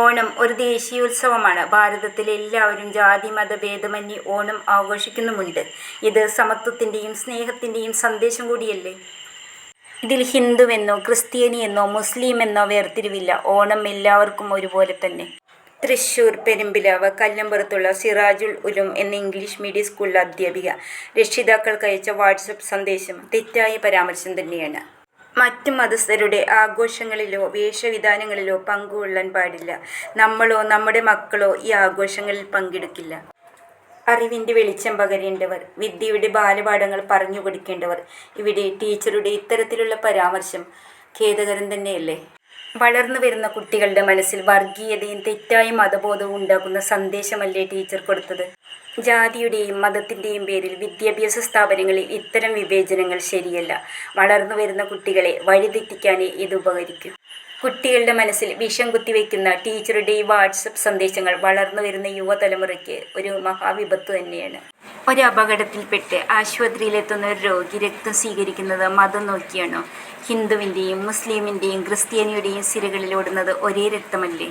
ഓണം ഒരു ദേശീയോത്സവമാണ്. ഭാരതത്തിലെ എല്ലാവരും ജാതി മത ഭേദമന്യേ ഓണം ആഘോഷിക്കുന്നുമുണ്ട്. ഇത് സമത്വത്തിൻ്റെയും സ്നേഹത്തിൻ്റെയും സന്ദേശം കൂടിയല്ലേ. ഇതിൽ ഹിന്ദുവെന്നോ ക്രിസ്ത്യാനിയെന്നോ മുസ്ലിമെന്നോ വേർതിരിവില്ല. ഓണം എല്ലാവർക്കും ഒരുപോലെ തന്നെ. തൃശ്ശൂർ പെരുമ്പിലാവ് കല്ലമ്പുറത്തുള്ള സിറാജുൽ ഉലൂം എന്ന ഇംഗ്ലീഷ് മീഡിയം സ്കൂളിലെ അധ്യാപിക രക്ഷിതാക്കൾക്കയച്ച വാട്സപ്പ് സന്ദേശം തെറ്റായ പരാമർശം തന്നെയാണ്. മറ്റു മതസ്ഥരുടെ ആഘോഷങ്ങളിലോ വേഷവിധാനങ്ങളിലോ പങ്കുകൊള്ളാൻ പാടില്ല. നമ്മളോ നമ്മുടെ മക്കളോ ഈ ആഘോഷങ്ങളിൽ പങ്കെടുക്കില്ല. അറിവിൻ്റെ വെളിച്ചം പകരേണ്ടവർ, വിദ്യയുടെ ബാലപാഠങ്ങൾ പറഞ്ഞു കൊടുക്കേണ്ടവർ. ഇവിടെ ടീച്ചറുടെ ഇത്തരത്തിലുള്ള പരാമർശം ഖേദകരം തന്നെയല്ലേ. വളർന്നു വരുന്ന കുട്ടികളുടെ മനസ്സിൽ വർഗീയതയും തെറ്റായ മതബോധവും ഉണ്ടാക്കുന്ന സന്ദേശമല്ലേ ടീച്ചർ കൊടുത്തത്. ജാതിയുടെയും മതത്തിൻ്റെയും പേരിൽ വിദ്യാഭ്യാസ സ്ഥാപനങ്ങളിൽ ഇത്തരം വിവേചനങ്ങൾ ശരിയല്ല. വളർന്നു വരുന്ന കുട്ടികളെ വഴിതെറ്റിക്കാനേ ഇത് ഉപകരിക്കൂ. കുട്ടികളുടെ മനസ്സിൽ വിഷം കുത്തിവെക്കുന്ന ടീച്ചറുടെ ഈ വാട്സപ്പ് സന്ദേശങ്ങൾ വളർന്നു വരുന്ന യുവതലമുറയ്ക്ക് ഒരു മഹാവിപത്ത് തന്നെയാണ്. ഒരു അപകടത്തിൽപ്പെട്ട് ആശുപത്രിയിലെത്തുന്ന ഒരു രോഗി രക്തം സ്വീകരിക്കുന്നത് മതം നോക്കിയാണോ? ഹിന്ദുവിൻ്റെയും മുസ്ലിമിൻ്റെയും ക്രിസ്ത്യാനിയുടെയും സിരകളിലോടുന്നത് ഒരേ രക്തമല്ലേ.